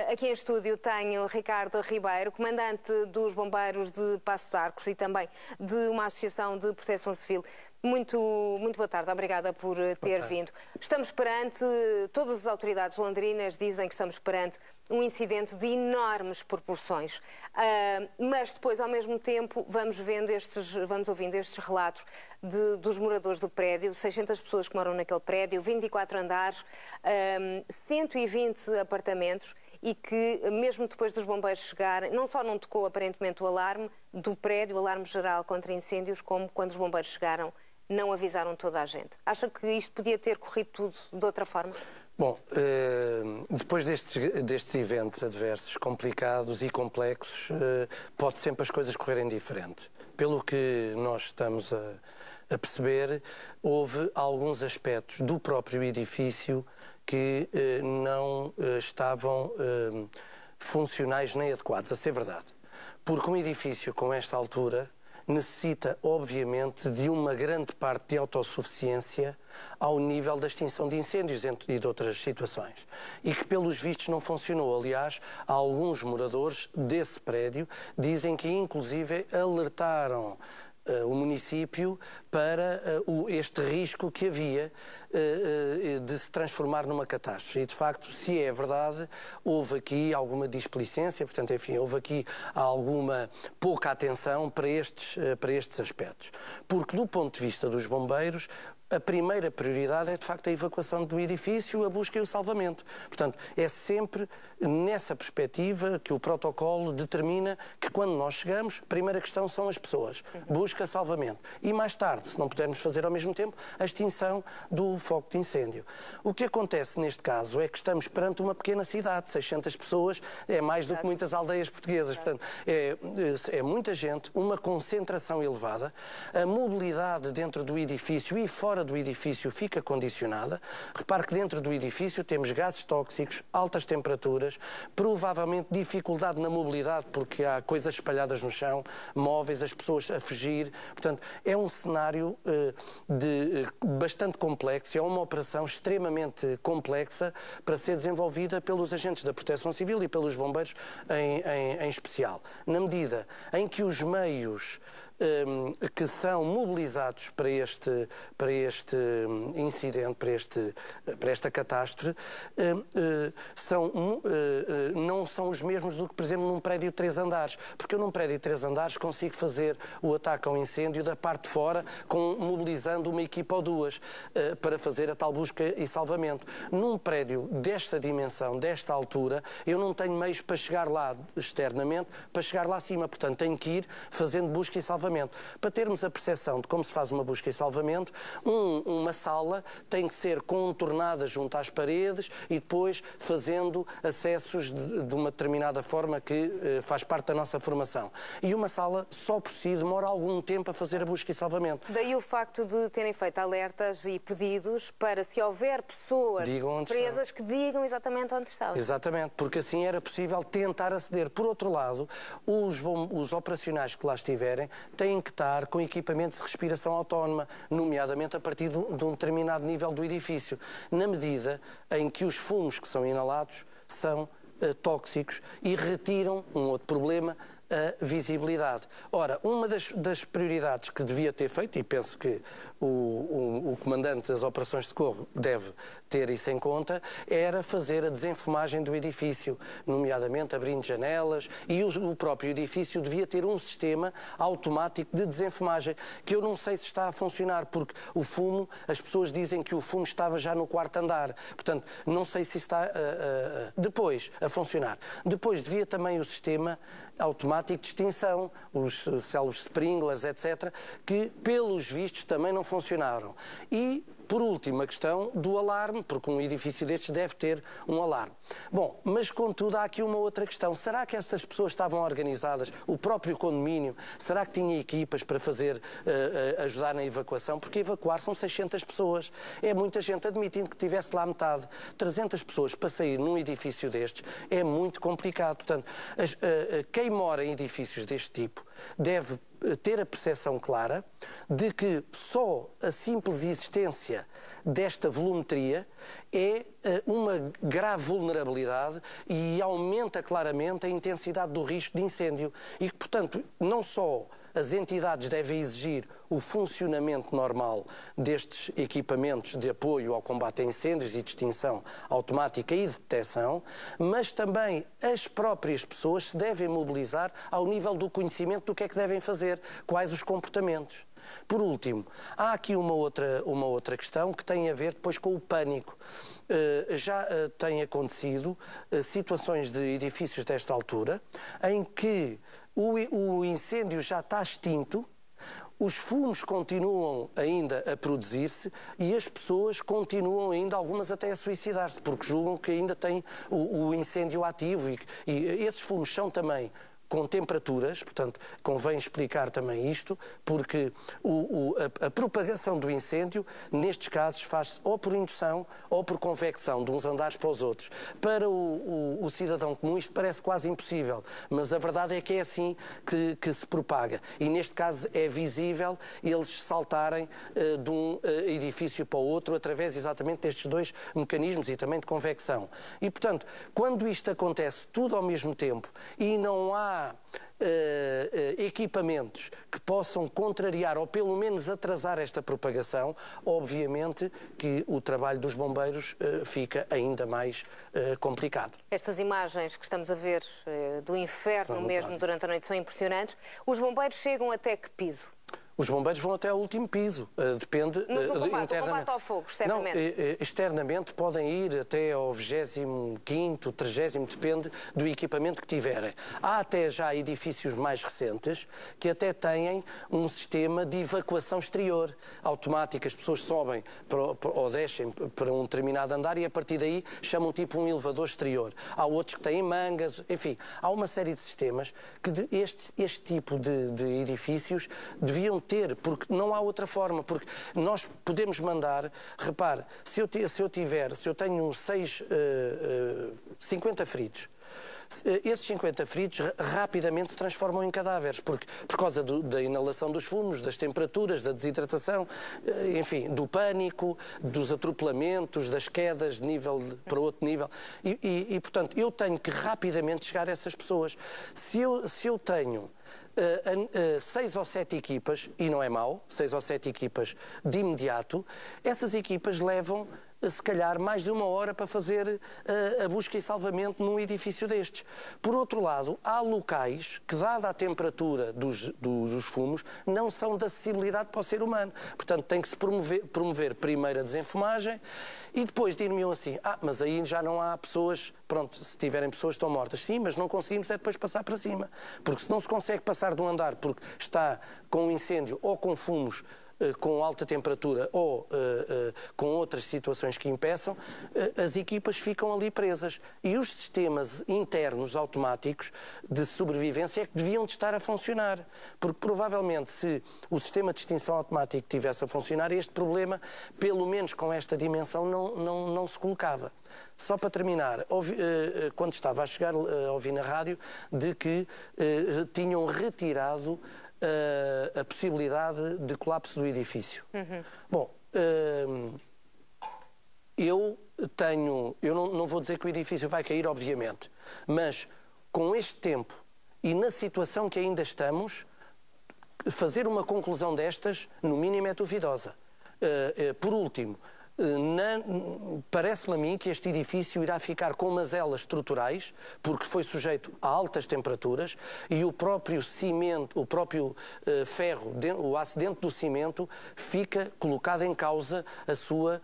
Aqui em estúdio tenho Ricardo Ribeiro, comandante dos Bombeiros de Paços de Arcos e também de uma associação de proteção civil. Muito boa tarde, obrigada por ter vindo. Estamos perante, todas as autoridades londrinas dizem que estamos perante um incidente de enormes proporções, mas depois, ao mesmo tempo, vamos ouvindo estes relatos dos moradores do prédio, 600 pessoas que moram naquele prédio, 24 andares, 120 apartamentos, e que, mesmo depois dos bombeiros chegarem, não só não tocou aparentemente o alarme do prédio, o alarme geral contra incêndios, como quando os bombeiros chegaram, não avisaram toda a gente. Acha que isto podia ter corrido tudo de outra forma? Bom, depois destes eventos adversos, complicados e complexos, pode sempre as coisas correrem diferente. Pelo que nós estamos a perceber, houve alguns aspectos do próprio edifício que não estavam funcionais nem adequados, a ser verdade. Porque um edifício com esta altura necessita, obviamente, de uma grande parte de autossuficiência ao nível da extinção de incêndios e de outras situações. E que, pelos vistos, não funcionou. Aliás, alguns moradores desse prédio dizem que, inclusive, alertaram o município para este risco que havia de se transformar numa catástrofe. E, de facto, se é verdade, houve aqui alguma displicência, portanto, enfim, houve aqui alguma pouca atenção para estes aspectos. Porque, do ponto de vista dos bombeiros, a primeira prioridade é, de facto, a evacuação do edifício, a busca e o salvamento. Portanto, é sempre nessa perspectiva que o protocolo determina que, quando nós chegamos, a primeira questão são as pessoas. Busca, salvamento. E, mais tarde, se não pudermos fazer ao mesmo tempo, a extinção do foco de incêndio. O que acontece neste caso é que estamos perante uma pequena cidade. 600 pessoas é mais do que muitas aldeias portuguesas. Portanto, é muita gente, uma concentração elevada, a mobilidade dentro do edifício e fora do edifício fica condicionada. Repare que dentro do edifício temos gases tóxicos, altas temperaturas, provavelmente dificuldade na mobilidade porque há coisas espalhadas no chão, móveis, as pessoas a fugir. Portanto, é um cenário bastante complexo, é uma operação extremamente complexa para ser desenvolvida pelos agentes da Proteção Civil e pelos bombeiros em especial. Na medida em que os meios que são mobilizados para este incidente, para esta catástrofe, não são os mesmos do que, por exemplo, num prédio de 3 andares. Porque eu num prédio de 3 andares consigo fazer o ataque ao incêndio da parte de fora, mobilizando uma equipa ou duas, para fazer a tal busca e salvamento. Num prédio desta dimensão, desta altura, eu não tenho meios para chegar lá externamente, para chegar lá acima. Portanto, tenho que ir fazendo busca e salvamento. Para termos a percepção de como se faz uma busca e salvamento, uma sala tem que ser contornada junto às paredes e depois fazendo acessos de uma determinada forma que faz parte da nossa formação. E uma sala, só por si, demora algum tempo a fazer a busca e salvamento. Daí o facto de terem feito alertas e pedidos para, se houver pessoas presas, que digam exatamente onde estão. Exatamente, porque assim era possível tentar aceder. Por outro lado, os operacionais que lá estiverem têm que estar com equipamentos de respiração autónoma, nomeadamente a partir de um determinado nível do edifício, na medida em que os fumos que são inalados são tóxicos e retiram um outro problema, a visibilidade. Ora, uma das prioridades que devia ter feito, e penso que o comandante das operações de socorro deve ter isso em conta, era fazer a desenfumagem do edifício, nomeadamente abrindo janelas, e o próprio edifício devia ter um sistema automático de desenfumagem, que eu não sei se está a funcionar, porque o fumo, as pessoas dizem que o fumo estava já no 4º andar, portanto, não sei se está depois a funcionar. Depois devia também o sistema automático de extinção, os células sprinklers, etc., que, pelos vistos, também não funcionaram. E, por último, a questão do alarme, porque um edifício destes deve ter um alarme. Bom, mas, contudo, há aqui uma outra questão. Será que essas pessoas estavam organizadas? O próprio condomínio? Será que tinha equipas para ajudar na evacuação? Porque evacuar são 600 pessoas. É muita gente, admitindo que tivesse lá metade. 300 pessoas para sair num edifício destes é muito complicado. Portanto, quem mora em edifícios deste tipo deve ter a percepção clara de que só a simples existência desta volumetria é uma grave vulnerabilidade e aumenta claramente a intensidade do risco de incêndio. E que, portanto, não só as entidades devem exigir o funcionamento normal destes equipamentos de apoio ao combate a incêndios e de extinção automática e de detecção, mas também as próprias pessoas se devem mobilizar ao nível do conhecimento do que é que devem fazer, quais os comportamentos. Por último, há aqui uma outra questão que tem a ver depois com o pânico. Já tem acontecido situações de edifícios desta altura em que o incêndio já está extinto, os fumos continuam ainda a produzir-se e as pessoas continuam ainda, algumas até a suicidar-se, porque julgam que ainda têm o incêndio ativo e esses fumos são também com temperaturas, portanto, convém explicar também isto, porque a propagação do incêndio, nestes casos, faz-se ou por indução ou por convecção de uns andares para os outros. Para o cidadão comum isto parece quase impossível, mas a verdade é que é assim que se propaga. E neste caso é visível eles saltarem de um edifício para o outro através exatamente destes dois mecanismos e também de convecção. E, portanto, quando isto acontece tudo ao mesmo tempo e não há equipamentos que possam contrariar ou pelo menos atrasar esta propagação, obviamente que o trabalho dos bombeiros fica ainda mais complicado. Estas imagens que estamos a ver do inferno mesmo durante a noite são impressionantes. Os bombeiros chegam até que piso? Os bombeiros vão até ao último piso, depende internamente. O combate ao fogo, externamente? Não, externamente podem ir até ao 25º, 30º, depende do equipamento que tiverem. Há até já edifícios mais recentes que até têm um sistema de evacuação exterior automática. As pessoas sobem ou descem para um determinado andar e a partir daí chamam tipo um elevador exterior. Há outros que têm mangas, enfim, há uma série de sistemas que este tipo de edifícios deviam ter, porque não há outra forma, porque nós podemos mandar, repare, se eu tenho 50 feridos, esses 50 feridos rapidamente se transformam em cadáveres, porque, por causa da inalação dos fumos, das temperaturas, da desidratação, enfim, do pânico, dos atropelamentos, das quedas de nível para outro nível. E, portanto, eu tenho que rapidamente chegar a essas pessoas. Se eu tenho 6 ou 7 equipas, e não é mau, 6 ou 7 equipas de imediato, essas equipas levam se calhar mais de 1 hora para fazer a busca e salvamento num edifício destes. Por outro lado, há locais que, dada a temperatura dos fumos, não são de acessibilidade para o ser humano. Portanto, tem que se promover primeiro a desenfumagem e depois dir-me assim, mas aí já não há pessoas, pronto, se tiverem pessoas estão mortas. Sim, mas não conseguimos é depois passar para cima. Porque se não se consegue passar de um andar porque está com um incêndio ou com fumos com alta temperatura ou com outras situações que impeçam, as equipas ficam ali presas. E os sistemas internos automáticos de sobrevivência é que deviam de estar a funcionar. Porque provavelmente se o sistema de extinção automático estivesse a funcionar, este problema, pelo menos com esta dimensão, não se colocava. Só para terminar, quando estava a chegar, ouvi na rádio de que tinham retirado a possibilidade de colapso do edifício. Bom, eu não vou dizer que o edifício vai cair, obviamente, mas com este tempo e na situação que ainda estamos, fazer uma conclusão destas, no mínimo, é duvidosa. Por último, parece-me a mim que este edifício irá ficar com mazelas estruturais, porque foi sujeito a altas temperaturas e o próprio cimento, o próprio ferro, o aço dentro do cimento, fica colocado em causa a sua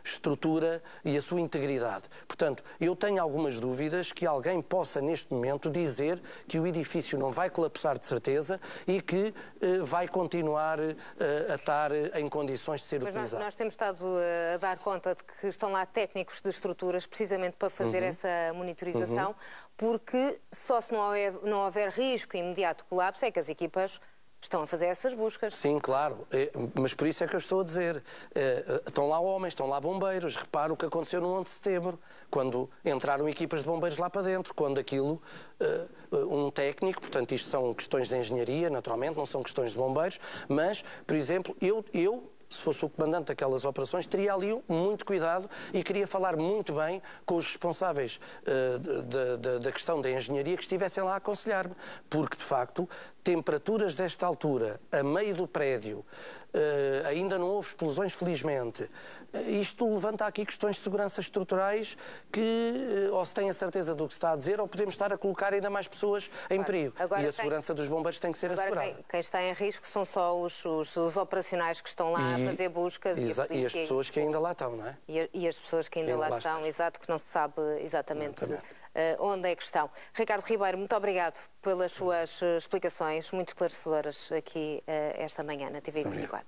estrutura e a sua integridade. Portanto, eu tenho algumas dúvidas que alguém possa, neste momento, dizer que o edifício não vai colapsar de certeza e que vai continuar a estar em condições de ser utilizado. Nós temos estado a dar conta de que estão lá técnicos de estruturas precisamente para fazer essa monitorização, porque só se não houver risco imediato de colapso é que as equipas estão a fazer essas buscas. Sim, claro, mas por isso é que eu estou a dizer, estão lá homens, estão lá bombeiros, repara o que aconteceu no 11 de setembro, quando entraram equipas de bombeiros lá para dentro, quando aquilo, um técnico, portanto isto são questões de engenharia, naturalmente, não são questões de bombeiros, mas, por exemplo, eu se fosse o comandante daquelas operações, teria ali muito cuidado e queria falar muito bem com os responsáveis da questão da engenharia que estivessem lá a aconselhar-me, porque, de facto, temperaturas desta altura, a meio do prédio, ainda não houve explosões, felizmente. Isto levanta aqui questões de segurança estruturais que ou se tem a certeza do que se está a dizer ou podemos estar a colocar ainda mais pessoas em perigo. Agora, e a segurança dos bombeiros tem que ser assegurada. Quem está em risco são só os operacionais que estão lá a fazer buscas. E as pessoas que ainda lá estão, não é? E as pessoas que ainda lá estão, exato, que não se sabe exatamente onde é que estão. Ricardo Ribeiro, muito obrigado pelas suas explicações muito esclarecedoras aqui esta manhã na TV24.